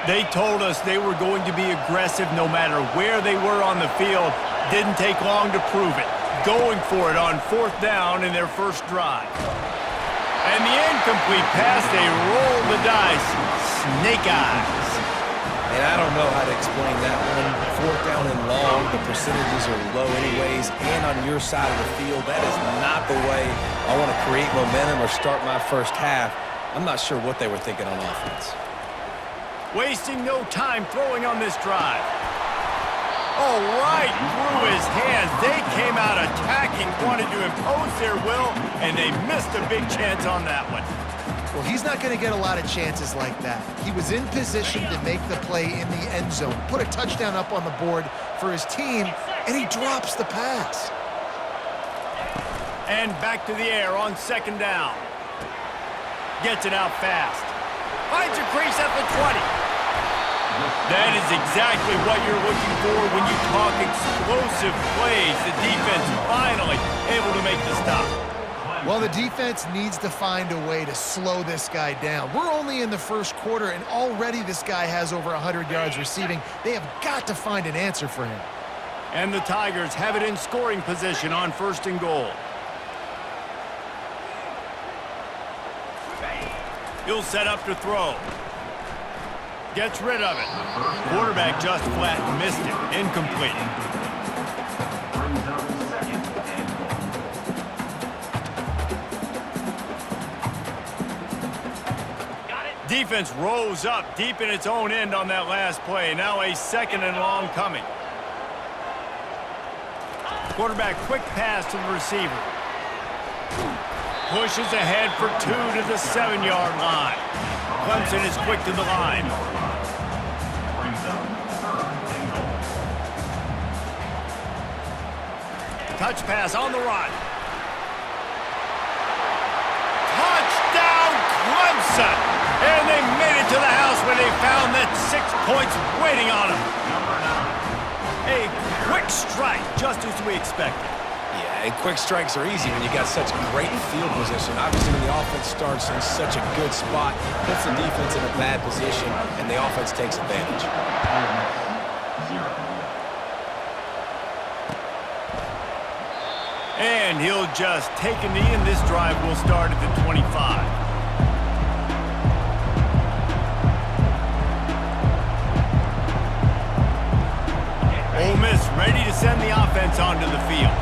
They told us they were going to be aggressive no matter where they were on the field. Didn't take long to prove it. Going for it on 4th down in their first drive. And the incomplete pass, they roll the dice. Snake eyes. And I don't know how to explain that one. 4th down and long, the percentages are low anyways, and on your side of the field, that is not the way I want to create momentum or start my first half. I'm not sure what they were thinking on offense. Wasting no time throwing on this drive. Oh, right through his hands. They came out attacking, wanted to impose their will, and they missed a big chance on that one. Well, he's not going to get a lot of chances like that. He was in position to make the play in the end zone, put a touchdown up on the board for his team, and he drops the pass. And back to the air on 2nd down. Gets it out fast. Finds a crease at the 20. That is exactly what you're looking for when you talk explosive plays. The defense finally able to make the stop. Well, the defense needs to find a way to slow this guy down. We're only in the first quarter, and already this guy has over 100 yards receiving. They have got to find an answer for him. And the Tigers have it in scoring position on 1st and goal. He'll set up to throw. Gets rid of it. Quarterback just flat missed it. Incomplete. Defense rose up deep in its own end on that last play. Now a 2nd and long coming. Quarterback quick pass to the receiver. Pushes ahead for 2 to the 7-yard line. Clemson is quick to the line. Touch pass on the run. Touchdown, Clemson! And they made it to the house where they found that 6 points waiting on them. A quick strike, just as we expected. Yeah, and quick strikes are easy when you got such great field position. Obviously, when the offense starts in such a good spot, puts the defense in a bad position, and the offense takes advantage. And he'll just take a knee, and this drive will start at the 25. Ole Miss ready to send the offense onto the field.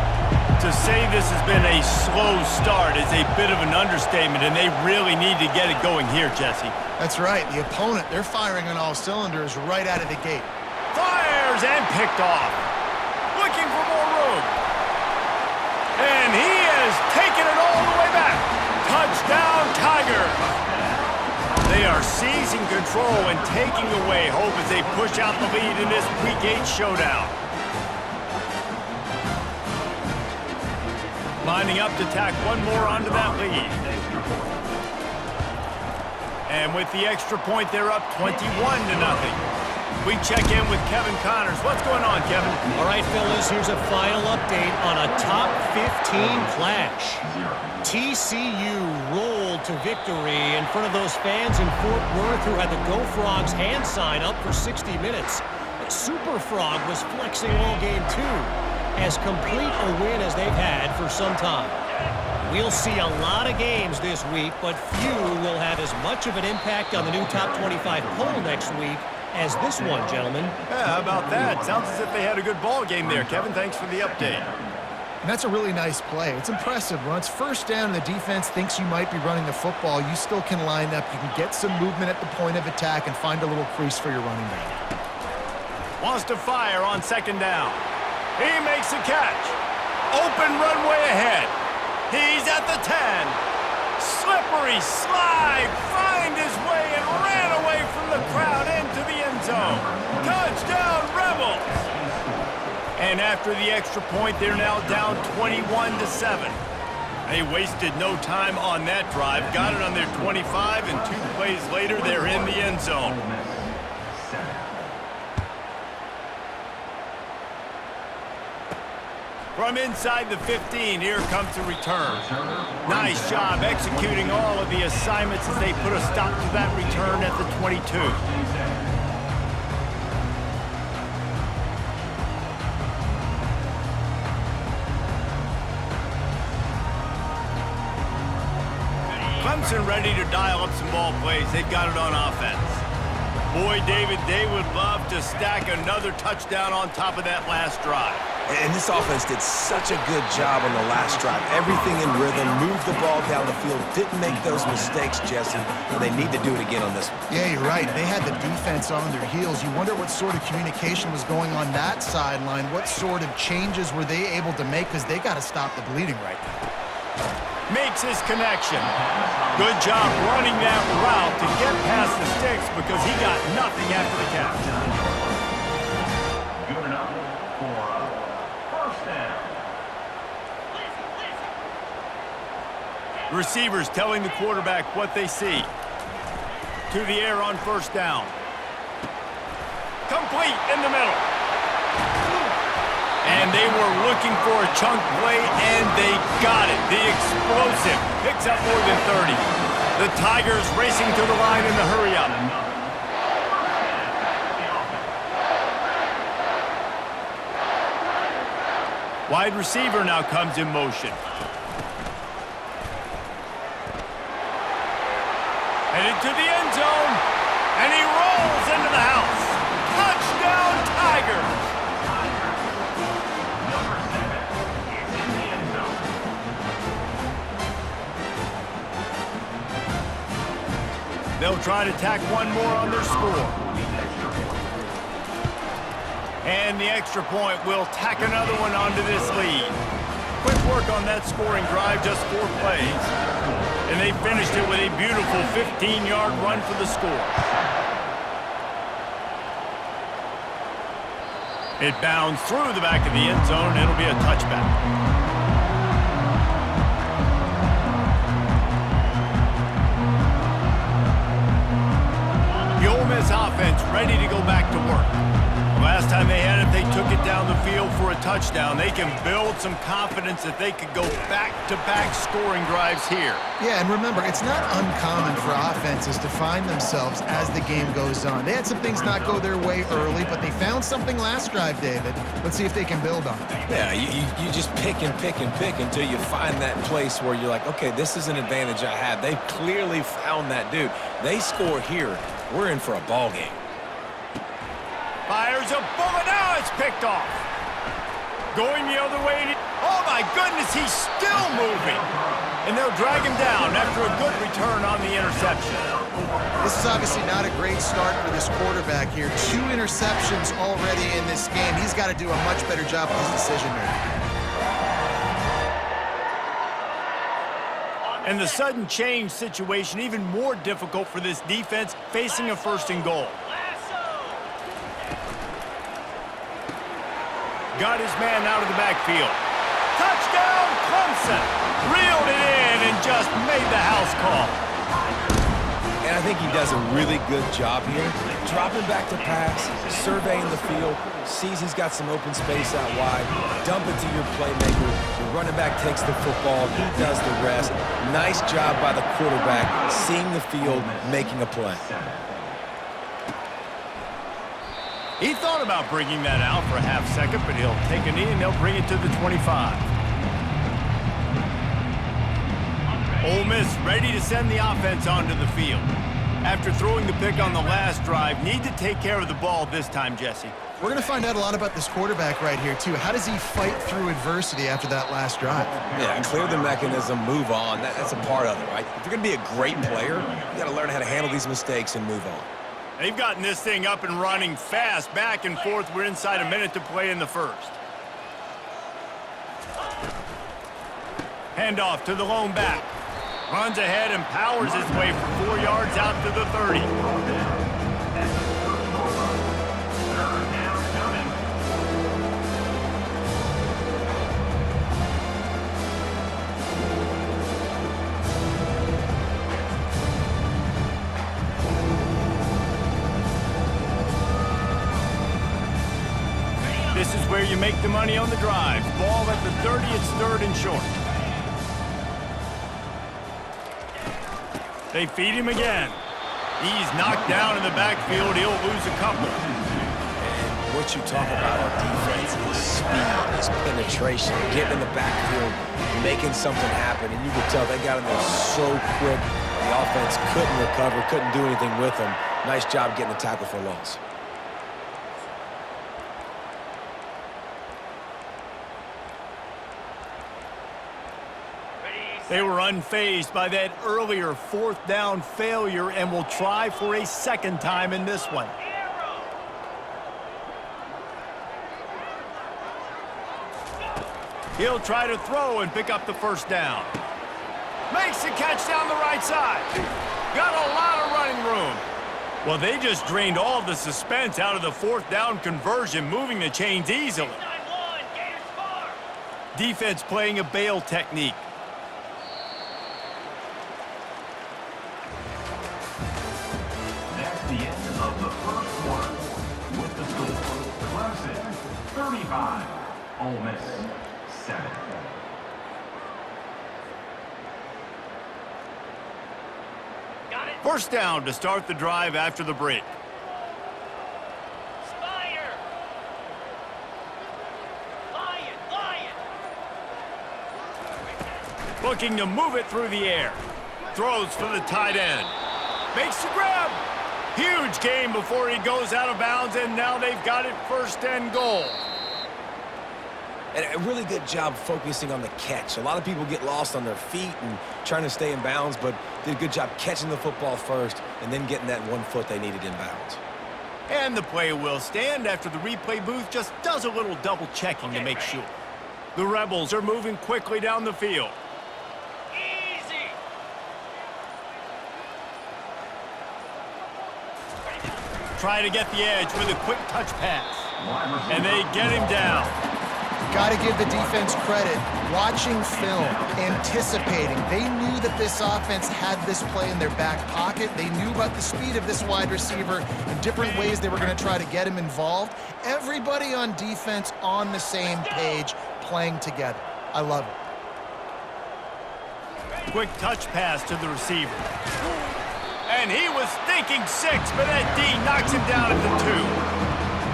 To say this has been a slow start is a bit of an understatement, and they really need to get it going here, Jesse. That's right. The opponent, they're firing on all cylinders right out of the gate. Fires and picked off. Looking for more room. And he has taken it all the way back. Touchdown, Tigers. They are seizing control and taking away hope as they push out the lead in this Week 8 showdown. Lining up to tack one more onto that lead. And with the extra point, they're up 21-0. We check in with Kevin Connors. What's going on, Kevin? All right, fellas, here's a final update on a top 15 clash. TCU rolled to victory in front of those fans in Fort Worth who had the Go Frogs hand sign up for 60 minutes. Super Frog was flexing all game too. As complete a win as they've had for some time. We'll see a lot of games this week, but few will have as much of an impact on the new top 25 poll next week as this one, gentlemen. Yeah, how about that? Sounds as if they had a good ball game there, Kevin. Thanks for the update. And that's a really nice play. It's impressive. When it's first down and the defense thinks you might be running the football, you still can line up. You can get some movement at the point of attack and find a little crease for your running back. Wants to fire on 2nd down. He makes a catch. Open runway ahead. He's at the 10. Slippery slide. Find his way and ran away from the crowd into the end zone. Touchdown, Rebels. And after the extra point, they're now down 21-7. They wasted no time on that drive. Got it on their 25, and 2 plays later, they're in the end zone. From inside the 15, here comes the return. Nice job executing all of the assignments as they put a stop to that return at the 22. Clemson ready to dial up some ball plays. They've got it on offense. Boy, David, they would love to stack another touchdown on top of that last drive. And this offense did such a good job on the last drive. Everything in rhythm, moved the ball down the field, didn't make those mistakes, Jesse, and they need to do it again on this one. Yeah, you're right. They had the defense on their heels. You wonder what sort of communication was going on that sideline. What sort of changes were they able to make, because they got to stop the bleeding right now. Makes his connection. Good job running that route to get past the sticks because he got nothing after the catch. Good enough for first down. Receivers telling the quarterback what they see. To the air on first down. Complete in the middle. And they were looking for a chunk play, and they got it. The explosive picks up more than 30. The Tigers racing to the line in the hurry-up. Wide receiver now comes in motion. Headed to the end zone, and he rolls into the house. Touchdown, Tigers! They'll try to tack one more on their score. And the extra point will tack another one onto this lead. Quick work on that scoring drive, just 4 plays. And they finished it with a beautiful 15-yard run for the score. It bounds through the back of the end zone. It'll be a touchback. The Ole Miss offense ready to go back to work. Last time they had it, they took it down the field for a touchdown. They can build some confidence that they could go back-to-back scoring drives here. Yeah, and remember, it's not uncommon for offenses to find themselves as the game goes on. They had some things not go their way early, but they found something last drive, David. Let's see if they can build on it. Yeah, you just pick and pick and pick until you find that place where you're like, okay, this is an advantage I have. They've clearly found that dude. They score here. We're in for a ball game. Fires a bullet. Now it's picked off. Going the other way. Oh, my goodness, he's still moving. And they'll drag him down after a good return on the interception. This is obviously not a great start for this quarterback here. 2 interceptions already in this game. He's got to do a much better job with his decision-making. And the sudden change situation even more difficult for this defense facing a 1st and goal. Got his man out of the backfield. Touchdown, Clemson! Reeled it in and just made the house call. And I think he does a really good job here. Dropping back to pass, surveying the field, sees he's got some open space out wide, dump it to your playmaker. The running back takes the football, he does the rest. Nice job by the quarterback, seeing the field, making a play. He thought about bringing that out for a half second, but he'll take a knee and they'll bring it to the 25. Ole Miss ready to send the offense onto the field. After throwing the pick on the last drive, need to take care of the ball this time, Jesse. We're going to find out a lot about this quarterback right here, too. How does he fight through adversity after that last drive? Yeah, clear the mechanism, move on. That's a part of it, right? If you're going to be a great player, you got to learn how to handle these mistakes and move on. They've gotten this thing up and running fast, back and forth. We're inside a minute to play in the 1st. Handoff to the lone back. Runs ahead and powers his way for 4 yards out to the 30. This is where you make the money on the drive. Ball at the 30, it's 3rd and short. They feed him again. He's knocked down in the backfield. He'll lose a couple. And what you talk about on defense is speed, is penetration, getting in the backfield, making something happen. And you can tell they got in there so quick. The offense couldn't recover, couldn't do anything with them. Nice job getting the tackle for a loss. They were unfazed by that earlier fourth down failure and will try for a second time in this one. He'll try to throw and pick up the first down. Makes the catch down the right side. Got a lot of running room. Well, they just drained all the suspense out of the fourth down conversion, moving the chains easily. Defense playing a bail technique. That's the end of the first quarter. With the score, Clemson 35, Ole Miss 7. First down to start the drive after the break. Looking to move it through the air. Throws for the tight end. Makes the grab. Huge gain before he goes out of bounds, and now they've got it first and goal. And a really good job focusing on the catch. A lot of people get lost on their feet and trying to stay in bounds, but did a good job catching the football first and then getting that 1 foot they needed in bounds. And the play will stand after the replay booth just does a little double checking to make sure. The Rebels are moving quickly down the field. Easy. Try to get the edge with a quick touch pass. And they get him down. Got to give the defense credit. Watching film, anticipating. They knew that this offense had this play in their back pocket. They knew about the speed of this wide receiver and different ways they were going to try to get him involved. Everybody on defense on the same page, playing together. I love it. Quick touch pass to the receiver. And he was thinking 6, but that D knocks him down at the 2.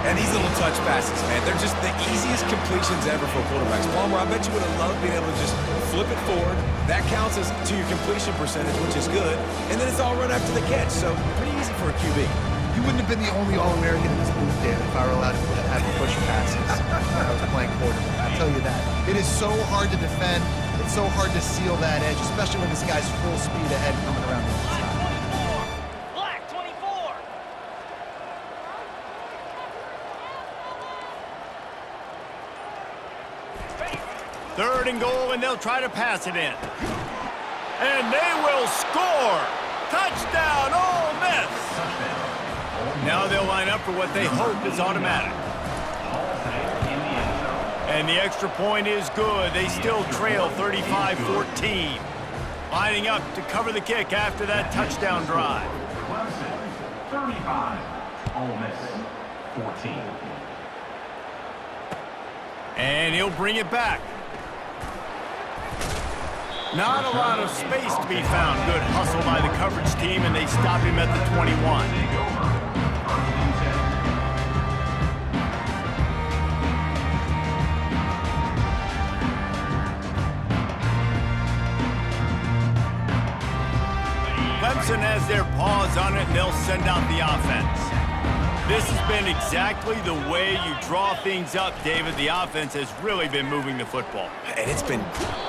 And these little touch passes, man, they're just the easiest completions ever for quarterbacks. Palmer, I bet you would have loved being able to just flip it forward. That counts as to your completion percentage, which is good. And then it's all run after the catch, so pretty easy for a QB. You wouldn't have been the only All-American in this booth, Dan, if I were allowed to have push passes when I was playing quarterback. I'll tell you that. It is so hard to defend. It's so hard to seal that edge, especially when this guy's full speed ahead coming around the inside. Black 24. Third and goal, and they'll try to pass it in. And they will score. Touchdown, Ole Miss. Now they'll line up for what they hope is automatic. And the extra point is good. They still trail 35-14. Lining up to cover the kick after that touchdown drive. Clemson 35, Ole Miss 14. And he'll bring it back. Not a lot of space to be found. Good hustle by the coverage team, and they stop him at the 21. Clemson has their paws on it, and they'll send out the offense. This has been exactly the way you draw things up, David. The offense has really been moving the football. And it's been...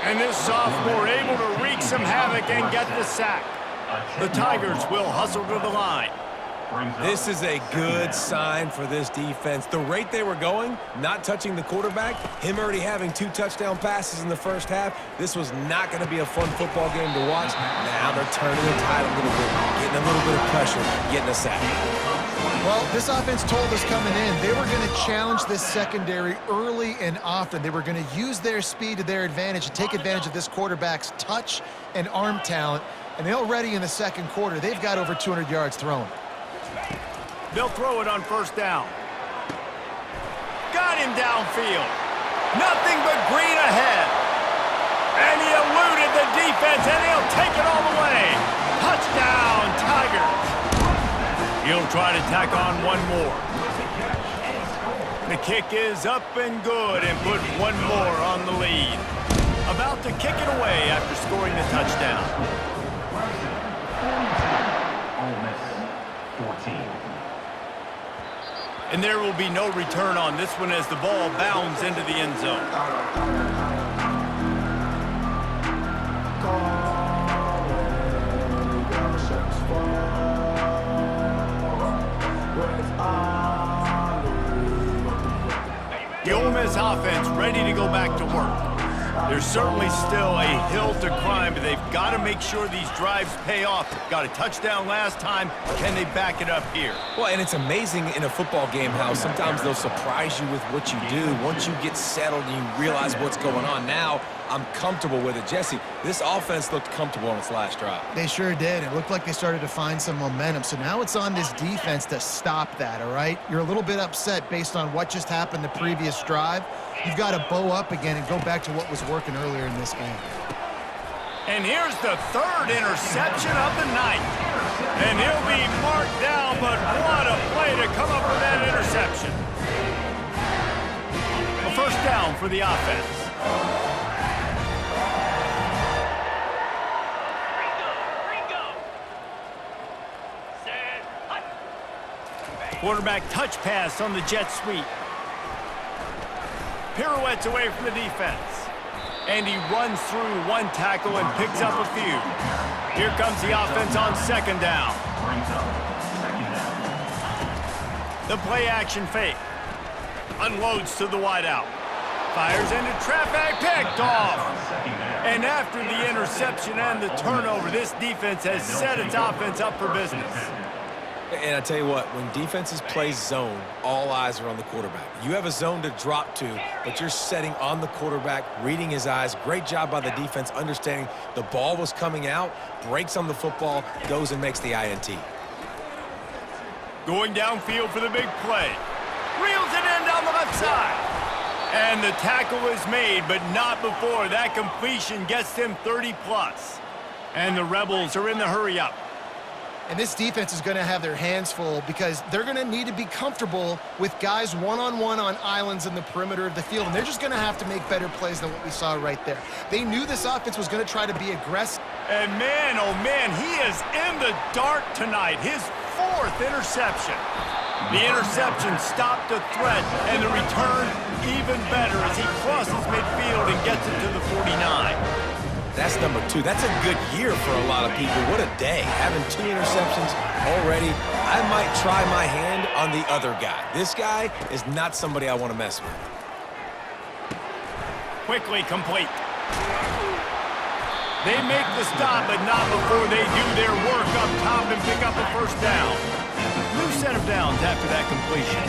And this sophomore able to wreak some havoc and get the sack. The Tigers will hustle to the line. This is a good sign for this defense. The rate they were going, not touching the quarterback, him already having 2 touchdown passes in the first half, this was not going to be a fun football game to watch. Now they're turning the tide a little bit, getting a little bit of pressure, getting a sack. Well, this offense told us coming in they were going to challenge this secondary early and often. They were going to use their speed to their advantage and take advantage of this quarterback's touch and arm talent. And already in the second quarter, they've got over 200 yards thrown. They'll throw it on first down. Got him downfield. Nothing but green ahead. And he eluded the defense, and he'll take it all the way. Touchdown, Tigers. He'll try to tack on one more. The kick is up and good and put one more on the lead. About to kick it away after scoring the touchdown. And there will be no return on this one as the ball bounds into the end zone. The Ole Miss offense ready to go back to work. There's certainly still a hill to climb, but they've got to make sure these drives pay off. Got a touchdown last time. Can they back it up here? Well, and it's amazing in a football game how sometimes they'll surprise you with what you do. Once you get settled and you realize what's going on, now I'm comfortable with it. Jesse, this offense looked comfortable on its last drive. They sure did. It looked like they started to find some momentum. So now it's on this defense to stop that, all right? You're a little bit upset based on what just happened the previous drive. You've got to bow up again and go back to what was working earlier in this game. And here's the third interception of the night. And he'll be marked down, but what a play to come up with that interception. A first down for the offense. Quarterback touch pass on the jet sweep. Pirouettes away from the defense. And he runs through one tackle and picks up a few. Here comes the offense on second down. The play action fake. Unloads to the wideout. Fires into traffic, picked off. And after the interception and the turnover, this defense has set its offense up for business. And I tell you what, when defenses play zone, all eyes are on the quarterback. You have a zone to drop to, but you're setting on the quarterback, reading his eyes. Great job by the defense, understanding the ball was coming out, breaks on the football, goes and makes the INT. Going downfield for the big play. Reels it in down the left side. And the tackle is made, but not before that completion gets them 30+. And the Rebels are in the hurry-up. And this defense is going to have their hands full because they're going to need to be comfortable with guys one-on-one on islands in the perimeter of the field. And they're just going to have to make better plays than what we saw right there. They knew this offense was going to try to be aggressive. And man, oh man, he is in the dark tonight. His fourth interception. The interception stopped a threat, and the return even better as he crosses midfield and gets it to the 49. That's number 2. That's a good year for a lot of people. What a day. Having 2 interceptions already. I might try my hand on the other guy. This guy is not somebody I want to mess with. Quickly complete. They make the stop, but not before they do their work up top and pick up a first down. New set of downs after that completion.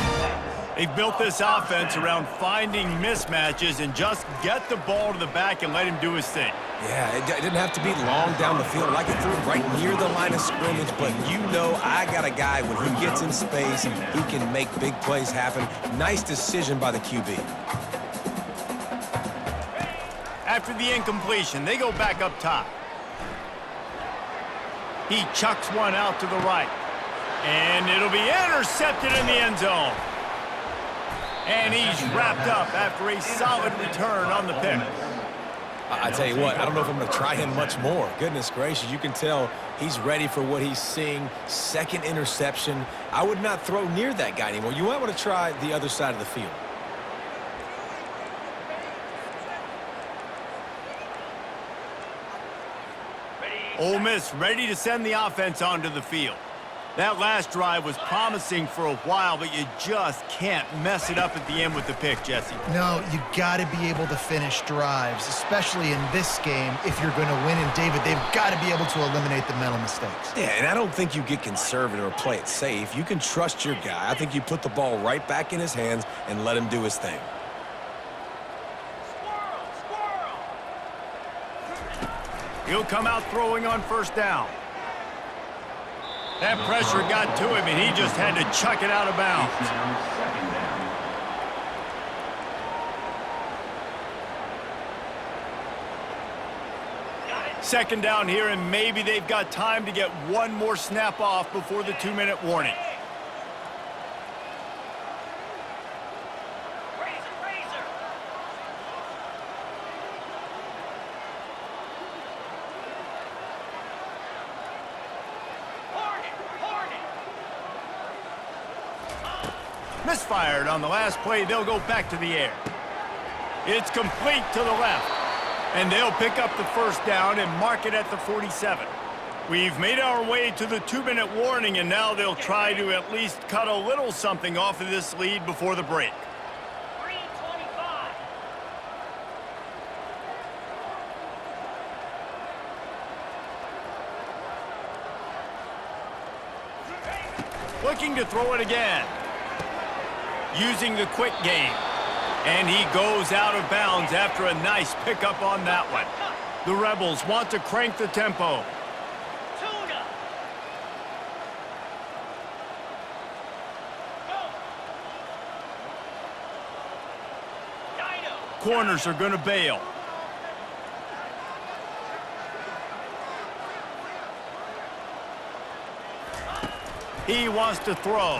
They've built this offense around finding mismatches and just get the ball to the back and let him do his thing. Yeah, it didn't have to be long down the field. Like it threw it right near the line of scrimmage, but you know I got a guy when he gets in space, he can make big plays happen. Nice decision by the QB. After the incompletion, they go back up top. He chucks one out to the right. And it'll be intercepted in the end zone. And he's wrapped up after a solid return on the pick. I tell you what, I don't know if I'm going to try him much more. Goodness gracious, you can tell he's ready for what he's seeing. Second interception. I would not throw near that guy anymore. You might want to try the other side of the field. Ole Miss ready to send the offense onto the field. That last drive was promising for a while, but you just can't mess it up at the end with the pick, Jesse. No, you got to be able to finish drives, especially in this game if you're going to win. And, David, they've got to be able to eliminate the mental mistakes. Yeah, and I don't think you get conservative or play it safe. You can trust your guy. I think you put the ball right back in his hands and let him do his thing. He'll come out throwing on first down. That pressure got to him, and he just had to chuck it out of bounds. Second down here, and maybe they've got time to get one more snap off before the 2-minute warning. Misfired on the last play. They'll go back to the air. It's complete to the left. And they'll pick up the first down and mark it at the 47. We've made our way to the 2-minute warning, and now they'll try to at least cut a little something off of this lead before the break. 3:25. Looking to throw it again. Using the quick game. And he goes out of bounds after a nice pickup on that one. The Rebels want to crank the tempo. Tuna. Go. Dino. Corners are going to bail. He wants to throw.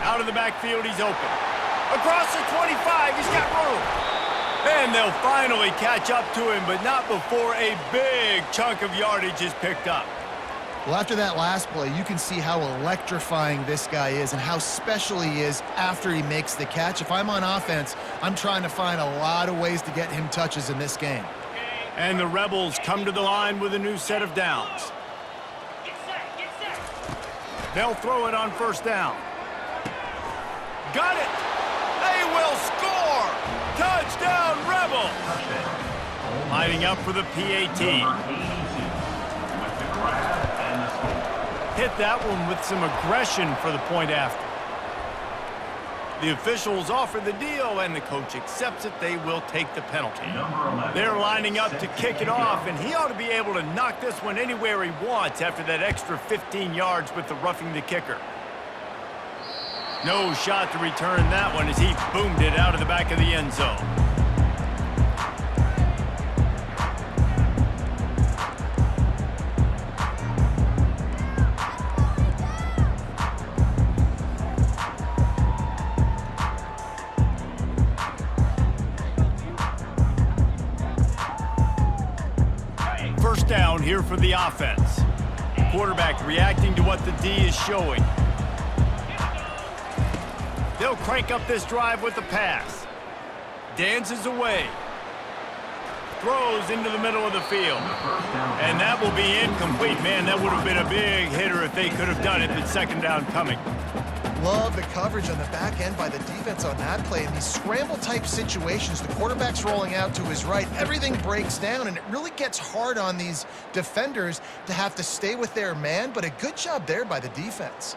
Out of the backfield, he's open. Across the 25, he's got room. And they'll finally catch up to him, but not before a big chunk of yardage is picked up. Well, after that last play, you can see how electrifying this guy is and how special he is after he makes the catch. If I'm on offense, I'm trying to find a lot of ways to get him touches in this game. And the Rebels come to the line with a new set of downs. Get set. Get set. They'll throw it on first down. Got it! They will score! Touchdown, Rebels! Lining up for the PAT. Hit that one with some aggression for the point after. The officials offer the deal, and the coach accepts it. They will take the penalty. They're lining up to kick it off, and he ought to be able to knock this one anywhere he wants after that extra 15 yards with the roughing the kicker. No shot to return that one as he boomed it out of the back of the end zone. First down here for the offense. Quarterback reacting to what the D is showing. They'll crank up this drive with the pass. Dances away. Throws into the middle of the field. And that will be incomplete. Man, that would have been a big hitter if they could have done it, but second down coming. Love the coverage on the back end by the defense on that play. In these scramble-type situations, the quarterback's rolling out to his right. Everything breaks down, and it really gets hard on these defenders to have to stay with their man, but a good job there by the defense.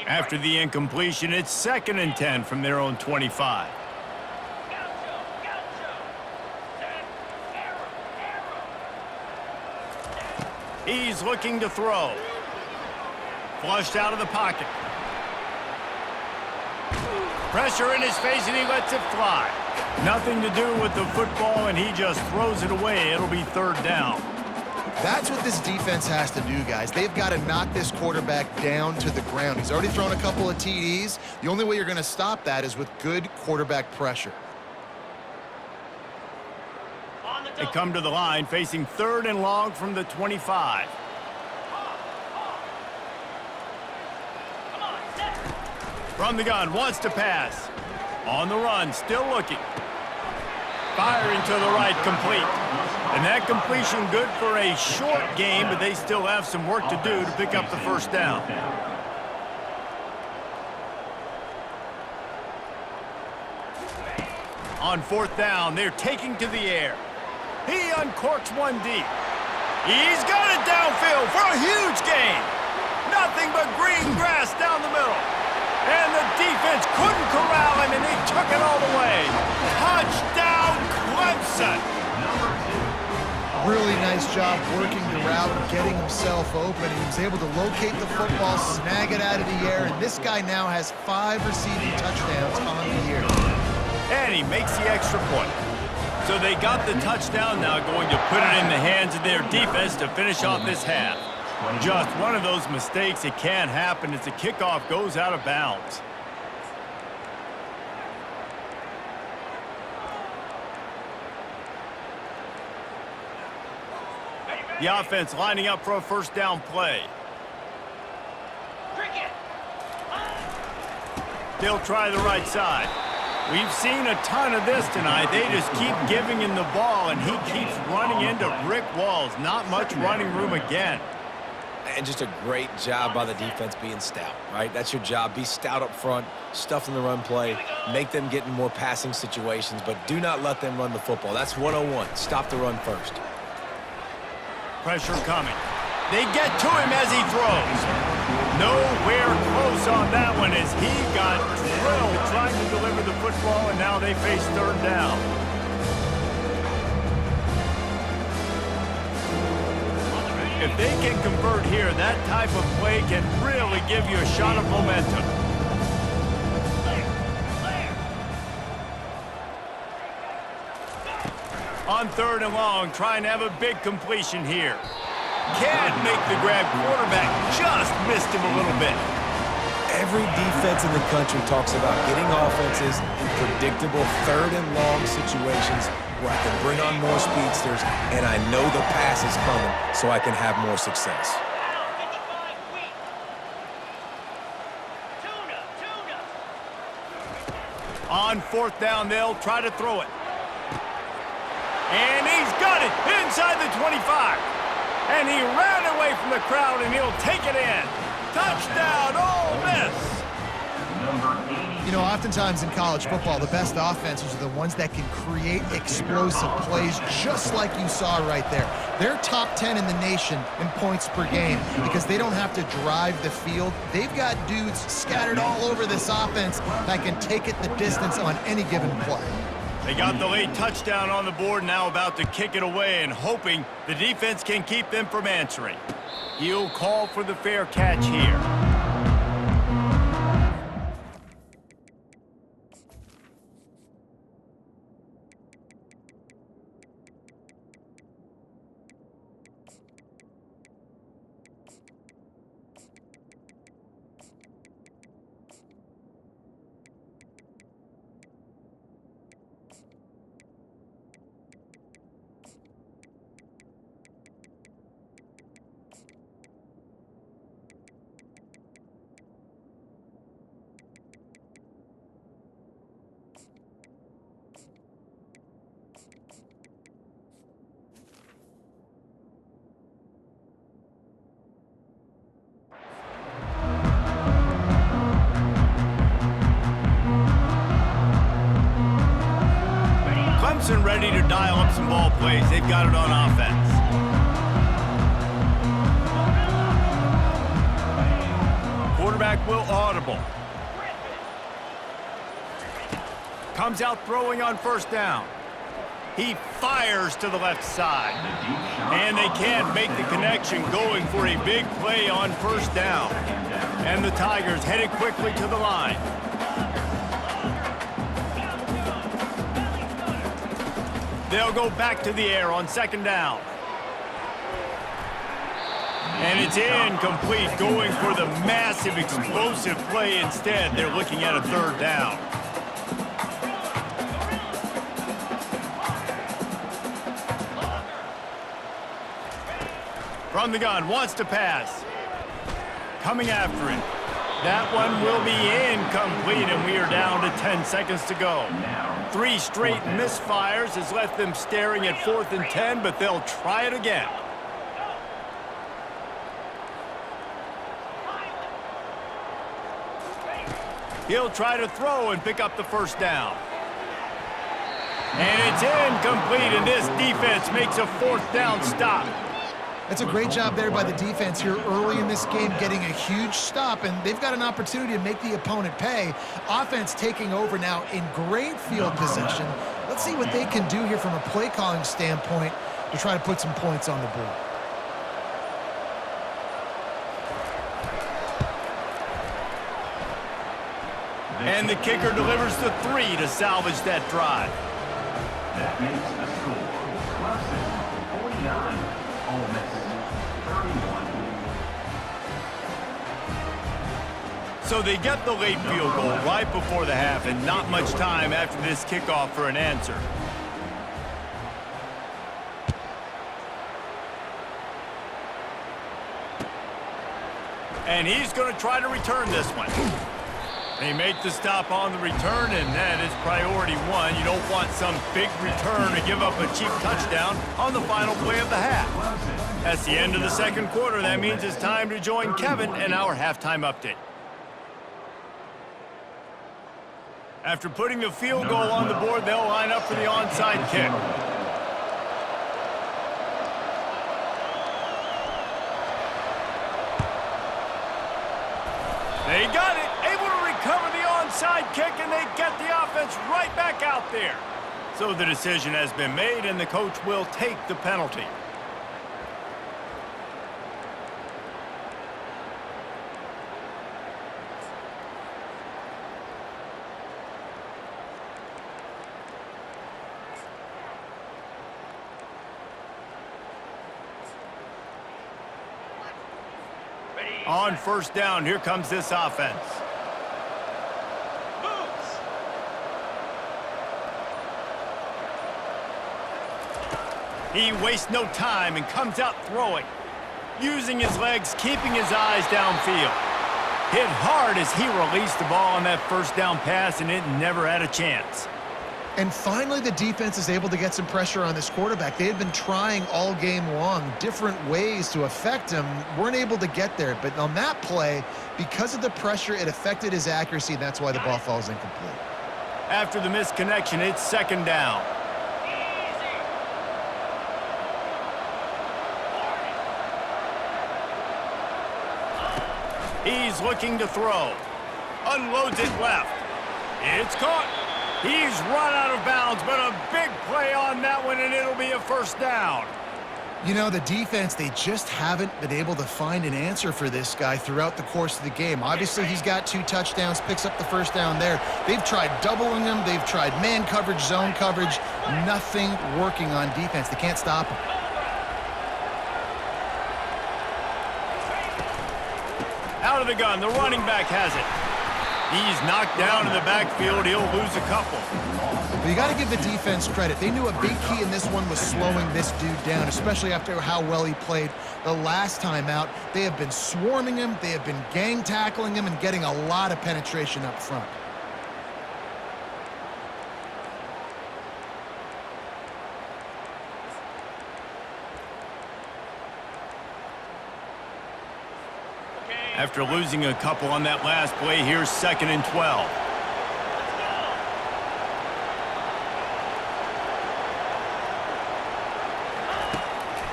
After the incompletion, it's 2nd and 10 from their own 25. He's looking to throw. Flushed out of the pocket. Pressure in his face, and he lets it fly. Nothing to do with the football, and he just throws it away. It'll be third down. That's what this defense has to do, guys. They've got to knock this quarterback down to the ground. He's already thrown a couple of TDs. The only way you're going to stop that is with good quarterback pressure. They come to the line facing 3rd and long from the 25. From the gun, wants to pass. On the run, still looking. Firing to the right, complete. And that completion good for a short game, but they still have some work to do to pick up the first down. On 4th down, they're taking to the air. He uncorks one deep. He's got it downfield for a huge gain. Nothing but green grass down the middle. And the defense couldn't corral him, and they took it all the way. Touchdown, Clemson. Really nice job working the route and getting himself open. He was able to locate the football, snag it out of the air, and this guy now has 5 receiving touchdowns on the year. And he makes the extra point. So they got the touchdown, now going to put it in the hands of their defense to finish off this half. Just one of those mistakes. It can't happen as the kickoff goes out of bounds. The offense lining up for a first down play. Cricket. They'll try the right side. We've seen a ton of this tonight. They just keep giving him the ball, and he keeps running into brick walls. Not much running room again. And just a great job by the defense being stout, right? That's your job. Be stout up front, stuff in the run play, make them get in more passing situations, but do not let them run the football. That's 101. Stop the run first. Pressure coming. They get to him as he throws. Nowhere close on that one as he got drilled trying to deliver the football, and now they face third down. If they can convert here, that type of play can really give you a shot of momentum. On third and long, trying to have a big completion here. Can't make the grab. Quarterback just missed him a little bit. Every defense in the country talks about getting offenses in predictable third and long situations where I can bring on more speedsters and I know the pass is coming so I can have more success. On fourth down, they'll try to throw it. And he's got it inside the 25. And he ran away from the crowd, and he'll take it in. Touchdown, Ole Miss. You know, oftentimes in college football, the best offenses are the ones that can create explosive plays, just like you saw right there. They're top 10 in the nation in points per game because they don't have to drive the field. They've got dudes scattered all over this offense that can take it the distance on any given play. They got the late touchdown on the board, now about to kick it away and hoping the defense can keep them from answering. He'll call for the fair catch here. Clemson ready to dial up some ball plays. They've got it on offense. Quarterback will audible. Comes out throwing on first down. He fires to the left side. And they can't make the connection, going for a big play on first down. And the Tigers headed quickly to the line. They'll go back to the air on second down. And it's incomplete, going for the massive explosive play instead. They're looking at a third down. From the gun, wants to pass. Coming after it. That one will be incomplete, and we are down to 10 seconds to go. 3 straight misfires has left them staring at 4th and 10, but they'll try it again. He'll try to throw and pick up the first down. And it's incomplete, and this defense makes a 4th down stop. It's a great job there by the defense here early in this game, getting a huge stop, and they've got an opportunity to make the opponent pay. Offense taking over now in great field possession. Let's see what they can do here from a play calling standpoint to try to put some points on the board. And the kicker delivers the 3 to salvage that drive. That makes the score Clemson 49, Ole Miss 31. So they get the late field goal right before the half, and not much time after this kickoff for an answer. And he's going to try to return this one. They make the stop on the return, and that is priority one. You don't want some big return to give up a cheap touchdown on the final play of the half. That's the end of the second quarter. That means it's time to join Kevin in our halftime update. After putting the field goal on the board, they'll line up for the onside kick. They got it, able to recover the onside kick, and they get the offense right back out there. So the decision has been made, and the coach will take the penalty. On first down, here comes this offense. He wastes no time and comes out throwing. Using his legs, keeping his eyes downfield. Hit hard as he released the ball on that first down pass, and it never had a chance. And finally, the defense is able to get some pressure on this quarterback. They had been trying all game long different ways to affect him, weren't able to get there. But on that play, because of the pressure, it affected his accuracy, and that's why the ball falls incomplete. After the misconnection, it's second down. He's looking to throw. Unloads it left. It's caught. He's run out of bounds, but a big play on that one, and it'll be a first down. You know, the defense, they just haven't been able to find an answer for this guy throughout the course of the game. Obviously, he's got 2 touchdowns, picks up the first down there. They've tried doubling him. They've tried man coverage, zone coverage. Nothing working on defense. They can't stop him. Out of the gun, the running back has it. He's knocked down in the backfield. He'll lose a couple. But you got to give the defense credit. They knew a big key in this one was slowing this dude down, especially after how well he played the last time out. They have been swarming him. They have been gang tackling him and getting a lot of penetration up front. After losing a couple on that last play, here's 2nd and 12.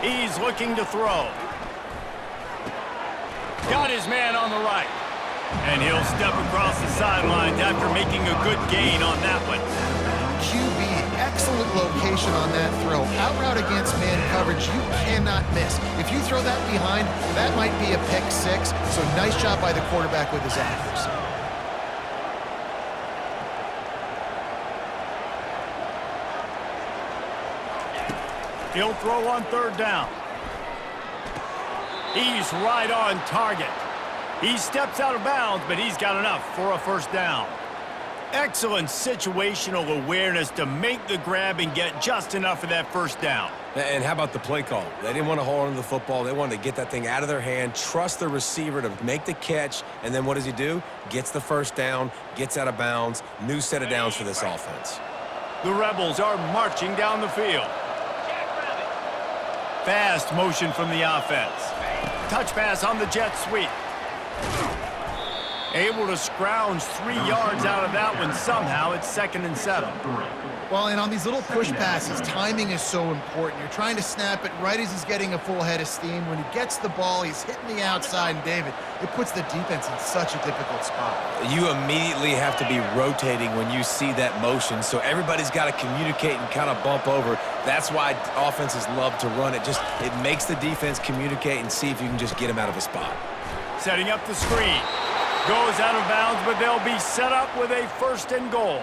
He's looking to throw. Got his man on the right. And he'll step across the sidelines after making a good gain on that one. QB, excellent location on that throw. Out route against man coverage, you cannot miss. If you throw that behind, that might be a pick 6. So nice job by the quarterback with his accuracy. He'll throw on 3rd down. He's right on target. He steps out of bounds, but he's got enough for a first down. Excellent situational awareness to make the grab and get just enough of that first down. And how about the play call? They didn't want to hold on to the football. They wanted to get that thing out of their hand, trust the receiver to make the catch, and then what does he do? Gets the first down, gets out of bounds. New set of downs for this offense. The Rebels are marching down the field. Fast motion from the offense. Touch pass on the jet sweep. Able to scrounge 3 yards out of that one somehow. It's 2nd and 7. Well, and on these little push passes, timing is so important. You're trying to snap it right as he's getting a full head of steam. When he gets the ball, he's hitting the outside, and David, it puts the defense in such a difficult spot. You immediately have to be rotating when you see that motion, so everybody's got to communicate and kind of bump over. That's why offenses love to run it. It makes the defense communicate and see if you can just get him out of a spot. Setting up the screen. Goes out of bounds, but they'll be set up with a 1st and goal.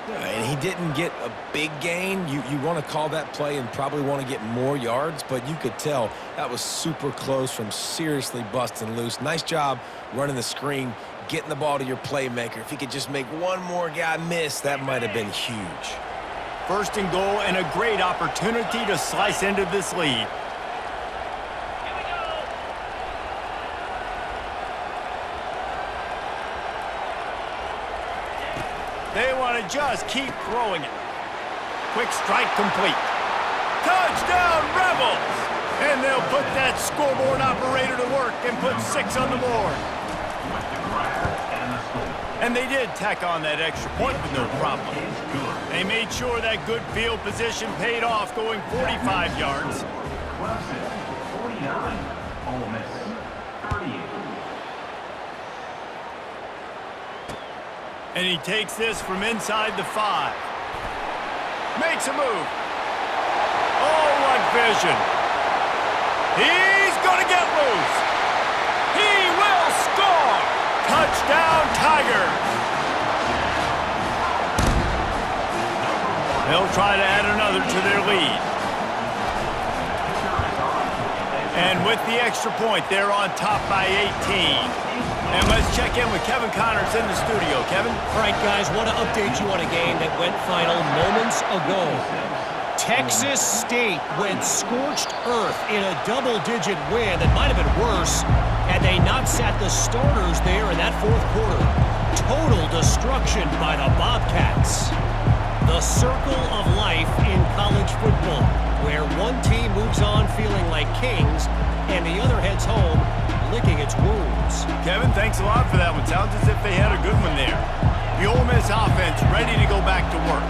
And he didn't get a big gain. You want to call that play and probably want to get more yards, but you could tell that was super close from seriously busting loose. Nice job running the screen, getting the ball to your playmaker. If he could just make one more guy miss, that might have been huge. 1st and goal and a great opportunity to slice into this lead. to just keep throwing it. Quick strike complete. Touchdown, Rebels! And they'll put that scoreboard operator to work and put 6 on the board. And they did tack on that extra point with no problem. They made sure that good field position paid off, going 45 yards. Clemson, 49. Ole Miss, 38. And he takes this from inside the 5. Makes a move. Oh, what vision. He's going to get loose. He will score. Touchdown, Tigers. They'll try to add another to their lead. And with the extra point, they're on top by 18. And let's check in with Kevin Connors in the studio. Kevin? All right, guys, want to update you on a game that went final moments ago. Texas State went scorched earth in a double-digit win that might have been worse had they not sat the starters there in that fourth quarter. Total destruction by the Bobcats. The circle of life in college football, where one team moves on feeling like kings and the other heads home licking its wounds. Kevin, thanks a lot for that one. Sounds as if they had a good one there. The Ole Miss offense ready to go back to work.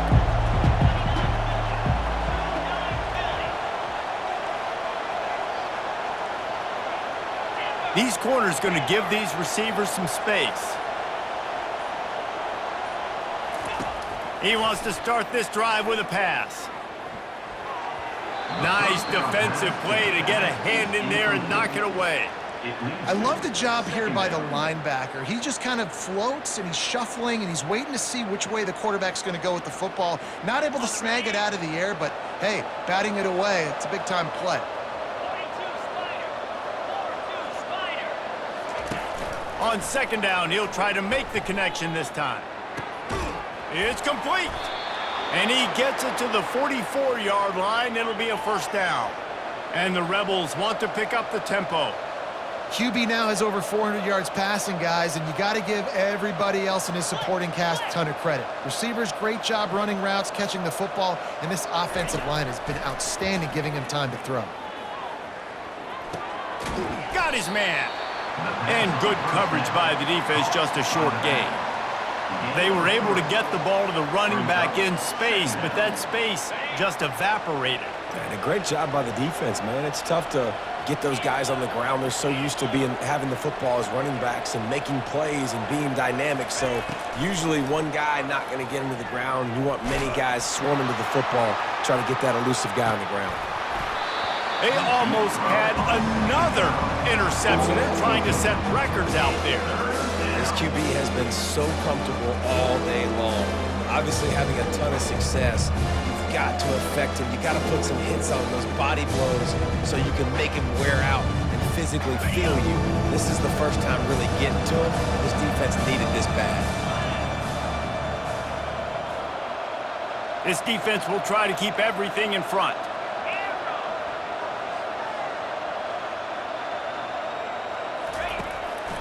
These corners going to give these receivers some space. He wants to start this drive with a pass. Nice defensive play to get a hand in there and knock it away. I love the job here by the linebacker. He just kind of floats and he's shuffling and he's waiting to see which way the quarterback's going to go with the football. Not able to snag it out of the air, but hey, batting it away, it's a big-time play. 42 Spider. 42 Spider. On second down, he'll try to make the connection this time. It's complete. And he gets it to the 44-yard line. It'll be a first down. And the Rebels want to pick up the tempo. QB now has over 400 yards passing, guys, and you got to give everybody else in his supporting cast a ton of credit. Receivers, great job running routes, catching the football, and this offensive line has been outstanding, giving him time to throw. Got his man. And good coverage by the defense, just a short gain. They were able to get the ball to the running back in space, but that space just evaporated. And a great job by the defense, man. It's tough to get those guys on the ground. They're so used to having the football as running backs and making plays and being dynamic. So usually one guy not going to get him to the ground. You want many guys swarming to the football, trying to get that elusive guy on the ground. They almost had another interception. They're trying to set records out there. This QB has been so comfortable all day long. Obviously having a ton of success. You've got to affect him. You got to put some hits on those body blows so you can make him wear out and physically feel you. This is the first time really getting to him. This defense needed this bad. This defense will try to keep everything in front.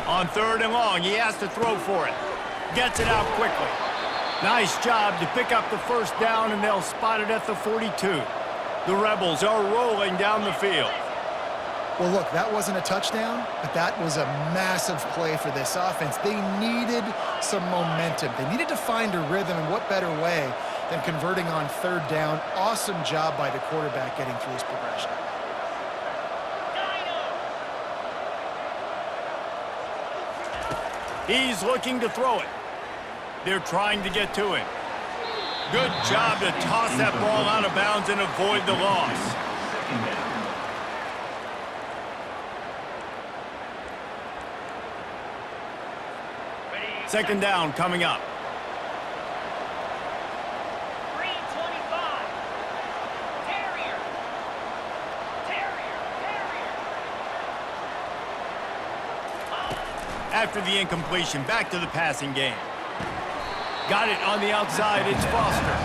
On third and long, he has to throw for it. Gets it out quickly. Nice job to pick up the first down, and they'll spot it at the 42. The Rebels are rolling down the field. Well, look, that wasn't a touchdown, but that was a massive play for this offense. They needed some momentum. They needed to find a rhythm, and what better way than converting on third down. Awesome job by the quarterback getting through his progression. He's looking to throw it. They're trying to get to him. Good job to toss that ball out of bounds and avoid the loss. Second down coming up. 325. Terrier. After the incompletion, back to the passing game. Got it on the outside, it's Foster.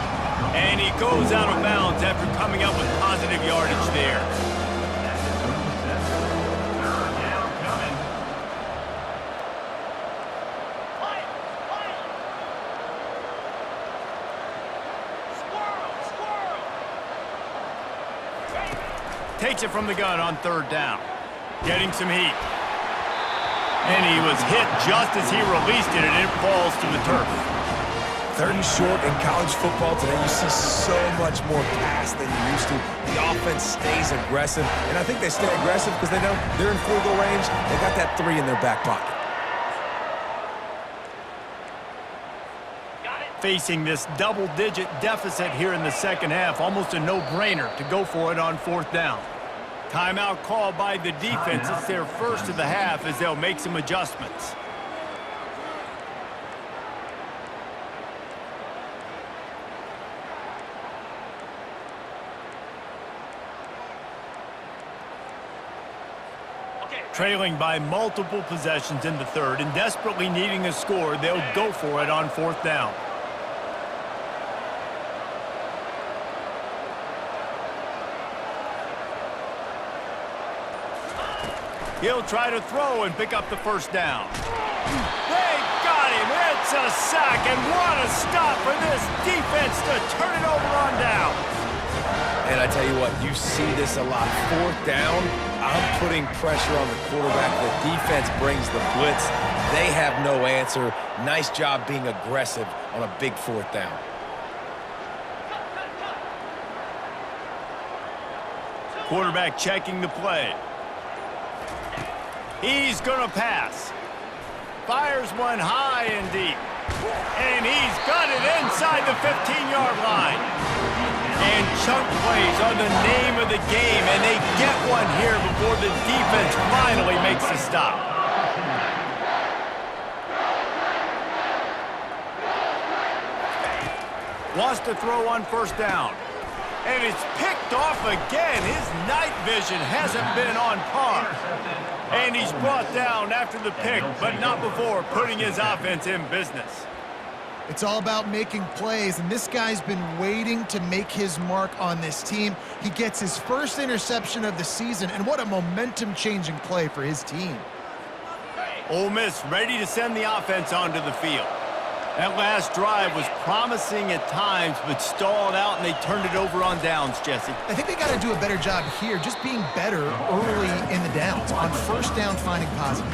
And he goes out of bounds after coming up with positive yardage there. Takes it from the gun on 3rd down. Getting some heat. And he was hit just as he released it, and it falls to the turf. 3rd and short in college football today, you see so much more pass than you used to. The offense stays aggressive, and I think they stay aggressive because they know they're in field goal range. They got that 3 in their back pocket. Facing this double-digit deficit here in the 2nd half, almost a no-brainer to go for it on 4th down. Timeout called by the defense. It's their first of the half as they'll make some adjustments. Trailing by multiple possessions in the 3rd and desperately needing a score, they'll go for it on 4th down. He'll try to throw and pick up the 1st down. They got him. It's a sack, and what a stop for this defense to turn it over on down. And I tell you what, you see this a lot. 4th down, I'm putting pressure on the quarterback. The defense brings the blitz. They have no answer. Nice job being aggressive on a big 4th down. Quarterback checking the play. He's going to pass. Fires one high and deep. And he's got it inside the 15-yard line. And chunk plays are the name of the game, and they get one here before the defense finally makes the stop. Wants to throw on 1st down. And it's picked off again. His night vision hasn't been on par. And he's brought down after the pick, but not before putting his offense in business. It's all about making plays, and this guy's been waiting to make his mark on this team. He gets his first interception of the season, and what a momentum-changing play for his team. Ole Miss ready to send the offense onto the field. That last drive was promising at times, but stalled out, and they turned it over on downs, Jesse. I think they got to do a better job here, just being better early in the downs, on 1st down finding positive.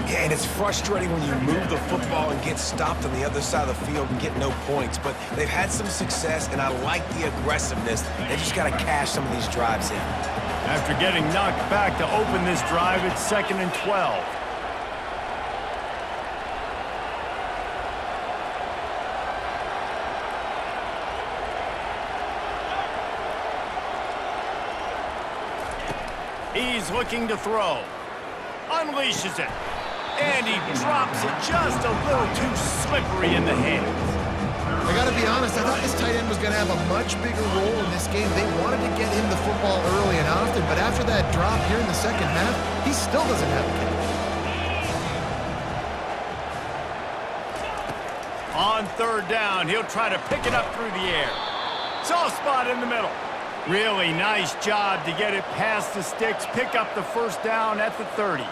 Yeah, and it's frustrating when you move the football and get stopped on the other side of the field and get no points. But they've had some success, and I like the aggressiveness. They just got to cash some of these drives in. After getting knocked back to open this drive, it's 2nd and 12. He's looking to throw. Unleashes it. And he drops it just a little too slippery in the hands. I got to be honest, I thought this tight end was going to have a much bigger role in this game. They wanted to get him the football early and often, but after that drop here in the 2nd half, he still doesn't have a catch. On 3rd down, he'll try to pick it up through the air. Soft spot in the middle. Really nice job to get it past the sticks, pick up the 1st down at the 30.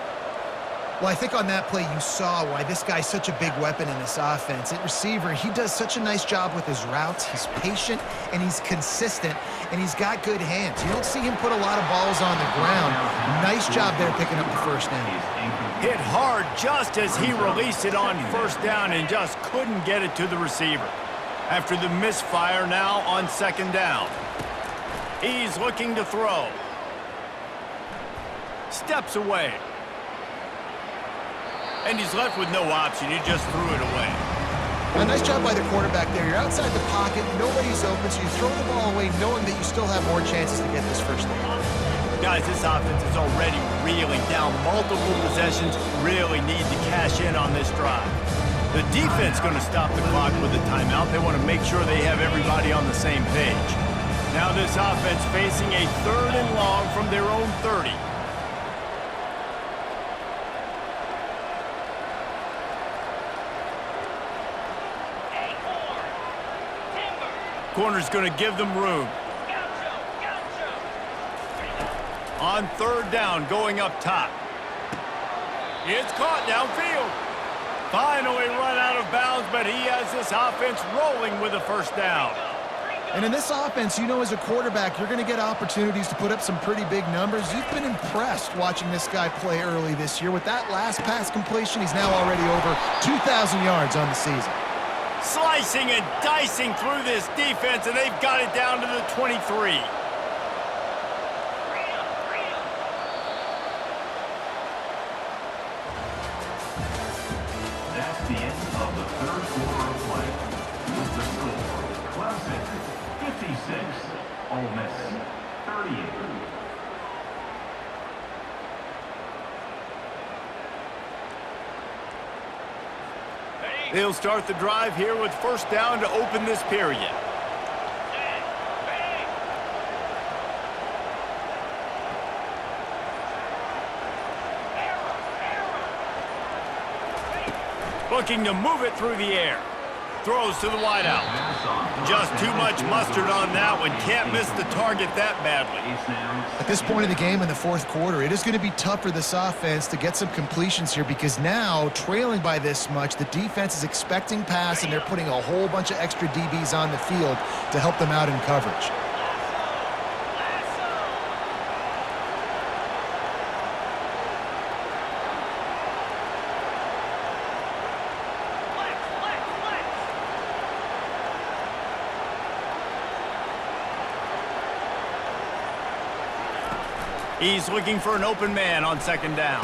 Well, I think on that play you saw why this guy's such a big weapon in this offense. At receiver, he does such a nice job with his routes. He's patient, and he's consistent, and he's got good hands. You don't see him put a lot of balls on the ground. Nice job there picking up the 1st down. Hit hard just as he released it on 1st down and just couldn't get it to the receiver. After the misfire now on 2nd down. He's looking to throw. Steps away. And he's left with no option. He just threw it away. A nice job by the quarterback there. You're outside the pocket. Nobody's open, so you throw the ball away knowing that you still have more chances to get this 1st down. Guys, this offense is already reeling down multiple possessions. Really need to cash in on this drive. The defense going to stop the clock with a timeout. They want to make sure they have everybody on the same page. Now this offense facing a 3rd and long from their own 30. Corner's going to give them room. On 3rd down, going up top. It's caught downfield. Finally run out of bounds, but he has this offense rolling with a 1st down. And in this offense, you know, as a quarterback, you're going to get opportunities to put up some pretty big numbers. You've been impressed watching this guy play early this year. With that last pass completion, he's now already over 2,000 yards on the season. Slicing and dicing through this defense, and they've got it down to the 23. That's the end of the third quarter of play. With the score, Clemson 56, Ole Miss 38. They'll start the drive here with first down to open this period. Looking to move it through the air. Throws to the wideout. Just too much mustard on that one. Can't miss the target that badly. At this point in the game in the fourth quarter, it is going to be tough for this offense to get some completions here because now, trailing by this much, the defense is expecting pass, and they're putting a whole bunch of extra DBs on the field to help them out in coverage. He's looking for an open man on second down.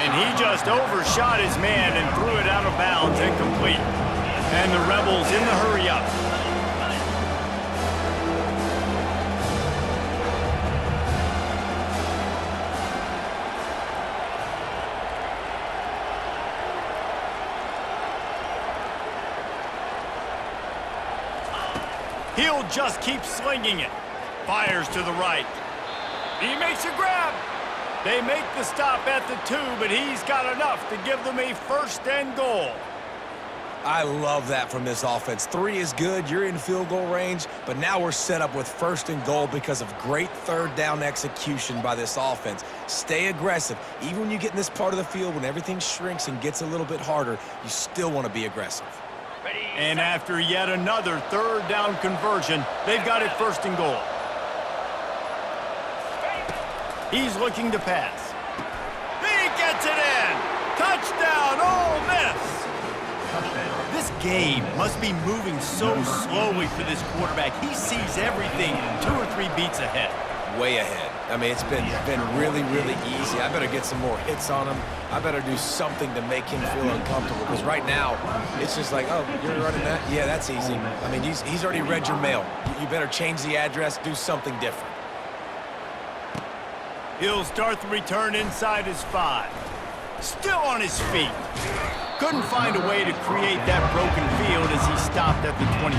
And he just overshot his man and threw it out of bounds, incomplete. And the Rebels in the hurry-up. He'll just keep slinging it. Fires to the right. He makes a grab. They make the stop at the 2, but he's got enough to give them a first and goal. I love that from this offense. 3 is good. You're in field goal range, but now we're set up with first and goal because of great third down execution by this offense. Stay aggressive. Even when you get in this part of the field, when everything shrinks and gets a little bit harder, you still want to be aggressive. And after yet another third down conversion, they've got it first and goal. He's looking to pass. He gets it in! Touchdown, Ole Miss! This game must be moving so slowly for this quarterback. He sees everything 2 or 3 beats ahead. Way ahead. I mean, it's been really, really easy. I better get some more hits on him. I better do something to make him feel uncomfortable because right now, it's just like, oh, you're running that? Yeah, that's easy. I mean, he's already read your mail. You better change the address, do something different. He'll start the return inside his 5. Still on his feet. Couldn't find a way to create that broken field as he stopped at the 25.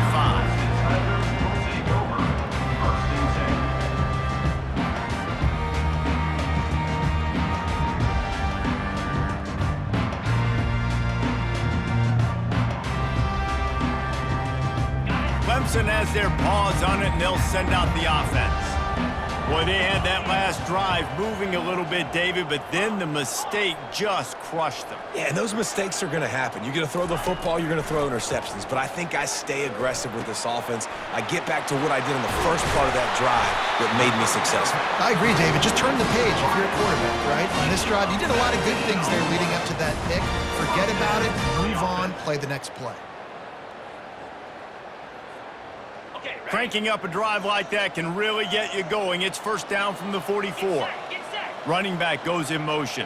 Clemson has their paws on it, and they'll send out the offense. Boy, they had that last drive moving a little bit, David, but then the mistake just crushed them. Yeah, and those mistakes are going to happen. You're going to throw the football, you're going to throw interceptions. But I think I stay aggressive with this offense. I get back to what I did in the first part of that drive that made me successful. I agree, David. Just turn the page if you're a quarterback, right? On this drive, you did a lot of good things there leading up to that pick. Forget about it, move on, play the next play. Cranking up a drive like that can really get you going. It's first down from the 44. Running back goes in motion.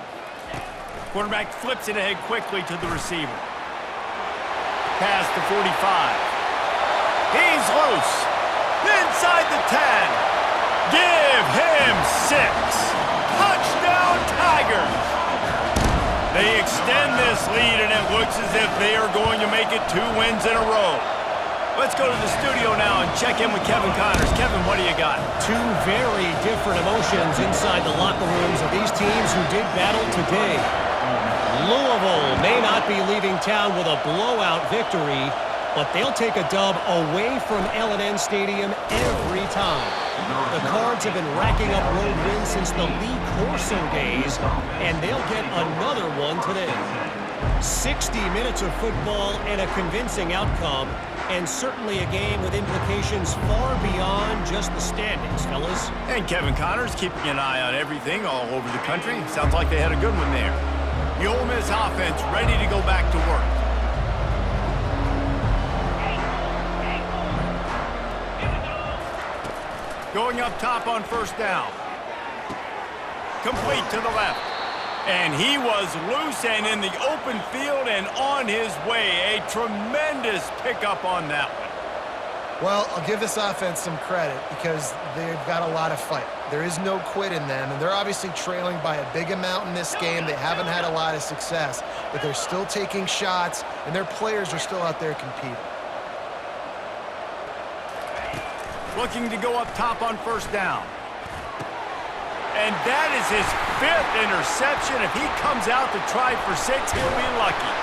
Quarterback flips it ahead quickly to the receiver. Pass to 45. He's loose. Inside the 10. Give him 6. Touchdown, Tigers. They extend this lead, and it looks as if they are going to make it 2 wins in a row. Let's go to the studio now and check in with Kevin Connors. Kevin, what do you got? 2 very different emotions inside the locker rooms of these teams who did battle today. Louisville may not be leaving town with a blowout victory, but they'll take a dub away from L&N Stadium every time. The Cards have been racking up road wins since the Lee Corso days, and they'll get another one today. 60 minutes of football and a convincing outcome, and certainly a game with implications far beyond just the standings, fellas. And Kevin Connors keeping an eye on everything all over the country. Sounds like they had a good one there. The Ole Miss offense ready to go back to work. Going up top on first down. Complete to the left. And he was loose and in the open field and on his way. A tremendous pickup on that one. Well, I'll give this offense some credit because they've got a lot of fight. There is no quit in them, and they're obviously trailing by a big amount in this game. They haven't had a lot of success, but they're still taking shots, and their players are still out there competing. Looking to go up top on first down. And that is his 5th interception. If he comes out to try for 6, he'll be lucky.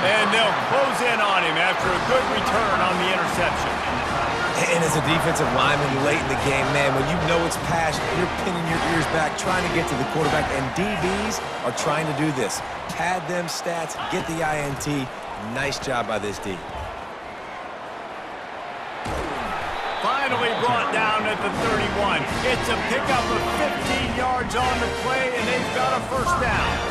And they'll close in on him after a good return on the interception. And as a defensive lineman late in the game, man, when you know it's past, you're pinning your ears back, trying to get to the quarterback. And DBs are trying to do this. Pad them stats, get the INT. Nice job by this D. Finally brought down at the 31. It's a pickup of 15 yards on the play, and they've got a first down.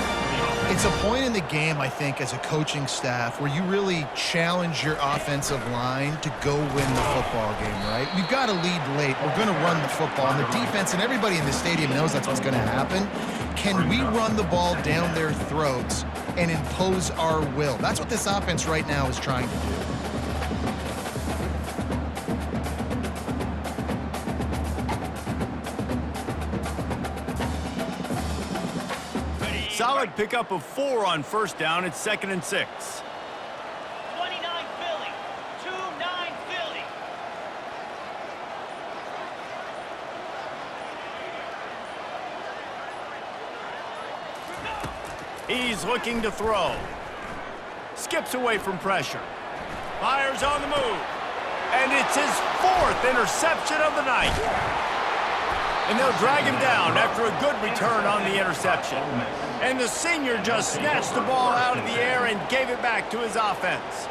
It's a point in the game, I think, as a coaching staff where you really challenge your offensive line to go win the football game, right? We've got to lead late. We're going to run the football. And the defense and everybody in the stadium knows that's what's going to happen. Can we run the ball down their throats and impose our will? That's what this offense right now is trying to do. Solid pickup of 4 on first down. It's 2nd and 6. 29 Philly. 2-9 Philly. He's looking to throw. Skips away from pressure. Fires on the move. And it's his 4th interception of the night. And they'll drag him down after a good return on the interception. And the senior just snatched the ball out of the air and gave it back to his offense.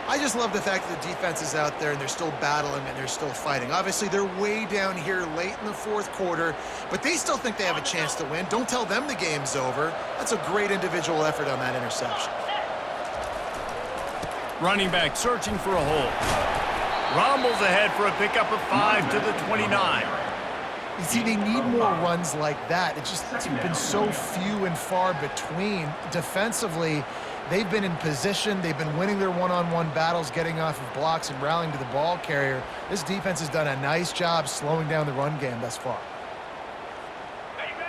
I just love the fact that the defense is out there and they're still battling and they're still fighting. Obviously, they're way down here late in the 4th quarter, but they still think they have a chance to win. Don't tell them the game's over. That's a great individual effort on that interception. Running back searching for a hole. Rumbles ahead for a pickup of 5 to the 29. You see, they need more runs like that. It's been so few and far between. Defensively, they've been in position. They've been winning their one-on-one battles, getting off of blocks and rallying to the ball carrier. This defense has done a nice job slowing down the run game thus far.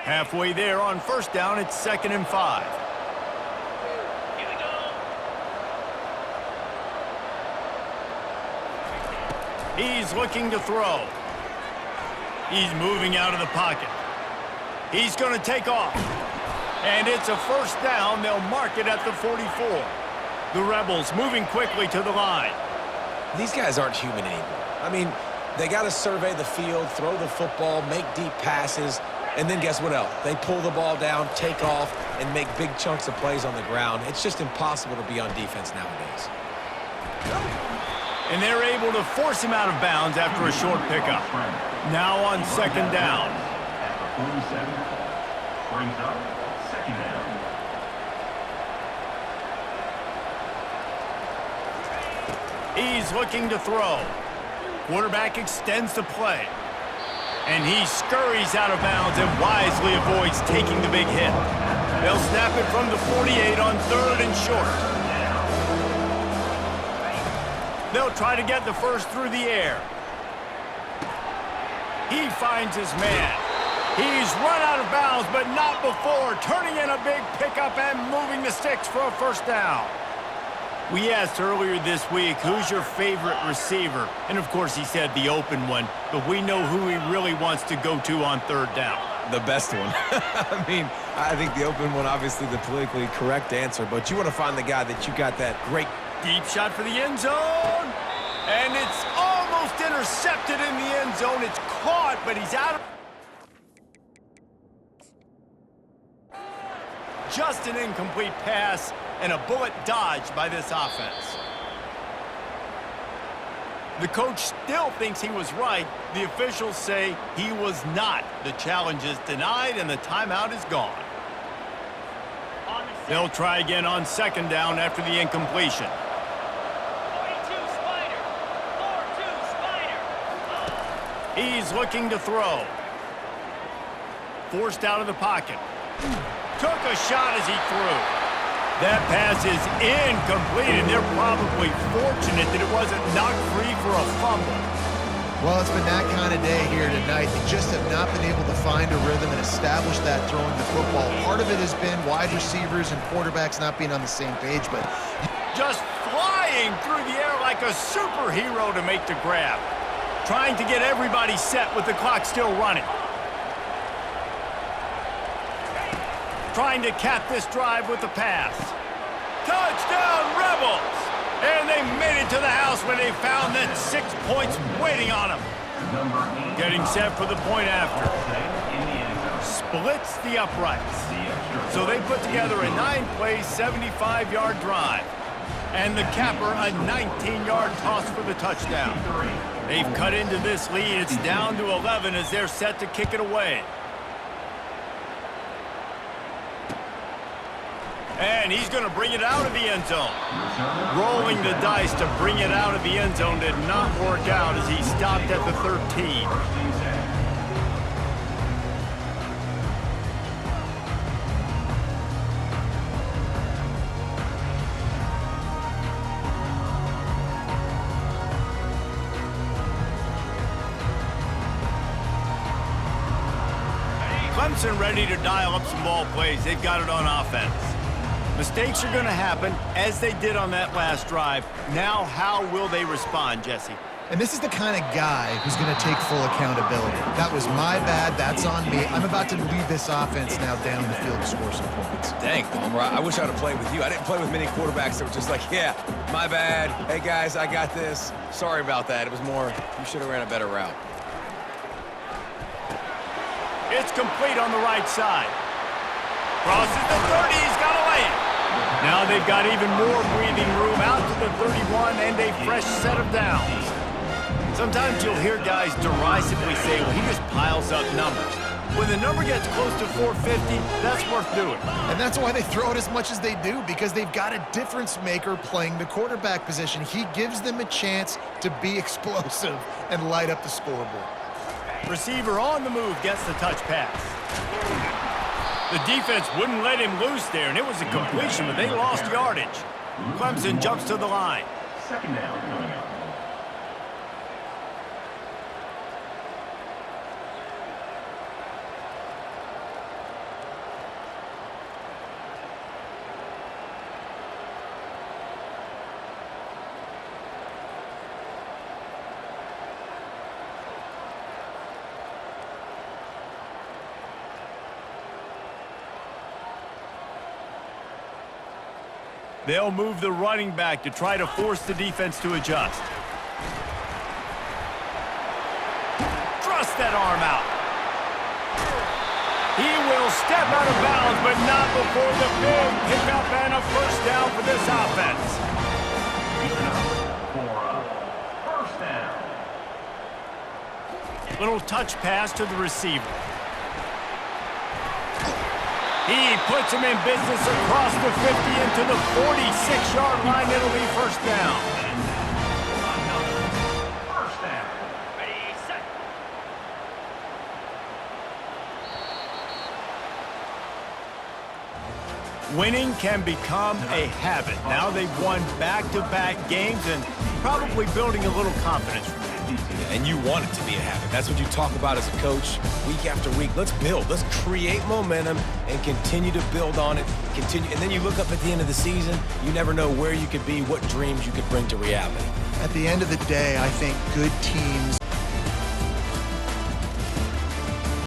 Halfway there on first down, it's 2nd and 5. Here we go. He's looking to throw. He's moving out of the pocket. He's going to take off. And it's a first down. They'll mark it at the 44. The Rebels moving quickly to the line. These guys aren't human anymore. I mean, they got to survey the field, throw the football, make deep passes, and then guess what else? They pull the ball down, take off, and make big chunks of plays on the ground. It's just impossible to be on defense nowadays. And they're able to force him out of bounds after a short pickup. Now on 2nd down. At the 47, brings up 2nd down. He's looking to throw. Quarterback extends the play. And he scurries out of bounds and wisely avoids taking the big hit. They'll snap it from the 48 on 3rd and short. They'll try to get the first through the air. He finds his man. He's run out of bounds, but not before turning in a big pickup and moving the sticks for a first down. We asked earlier this week, who's your favorite receiver? And of course he said the open one, but we know who he really wants to go to on 3rd down. The best one. I mean, I think the open one, obviously the politically correct answer, but you want to find the guy that you got that great Deep shot for the end zone. And it's almost intercepted in the end zone. It's caught, but he's out of... Just an incomplete pass and a bullet dodged by this offense. The coach still thinks he was right. The officials say he was not. The challenge is denied, and the timeout is gone. They'll try again on second down after the incompletion. 42 Spider. 4-2 Spider. He's looking to throw. Forced out of the pocket. Took a shot as he threw. That pass is incomplete, and they're probably fortunate that it wasn't knocked free for a fumble. Well, it's been that kind of day here tonight. They just have not been able to find a rhythm and establish that throwing the football. Part of it has been wide receivers and quarterbacks not being on the same page, but Just flying through the air like a superhero to make the grab. Trying to get everybody set with the clock still running. Trying to cap this drive with the pass. Touchdown, Rebels! And they made it to the house when they found that 6 points waiting on them. Number 8. Getting set for the point after. In the end zone. Splits the uprights. The extra So they put together a 9-play, 75-yard drive. And the capper, a 19-yard toss for the touchdown. They've cut into this lead. It's down to 11 as they're set to kick it away. And he's going to bring it out of the end zone. Rolling the dice to bring it out of the end zone did not work out as he stopped at the 13. Clemson ready to dial up some ball plays. They've got it on offense. Mistakes are going to happen, as they did on that last drive. Now, how will they respond, Jesse? and this is the kind of guy who's going to take full accountability. That was my bad. That's on me. I'm about to lead this offense now down the field to score some points. Dang, Palmer, I wish I'd have played with you. I didn't play with many quarterbacks that were just like, yeah, my bad. Hey, guys, I got this. Sorry about that. It was more, you should have ran a better route. It's complete on the right side. Crosses the 30. He's got to lay it. Now they've got even more breathing room out to the 31 and a fresh set of downs. Sometimes you'll hear guys derisively say, well, he just piles up numbers. When the number gets close to 450, that's worth doing. And that's why they throw it as much as they do, because they've got a difference maker playing the quarterback position. He gives them a chance to be explosive and light up the scoreboard. Receiver on the move gets the touch pass. The defense wouldn't let him loose there, and it was a completion, but they lost yardage. Clemson jumps to the line. Second down coming up. They'll move the running back to try to force the defense to adjust. Thrust that arm out. He will step out of bounds, but not before the big pickup and a first down for this offense. For a first down. Little touch pass to the receiver. He puts him in business across the 50 into the 46-yard line. It'll be first down. First down. Ready, set. Winning can become a habit. Now they've won back-to-back games and probably building a little confidence from that. And you want it to be a habit. That's what you talk about as a coach week after week. Let's build. Let's create momentum and continue to build on it. Continue, and then you look up at the end of the season, you never know where you could be, what dreams you could bring to reality. At the end of the day, I think good teams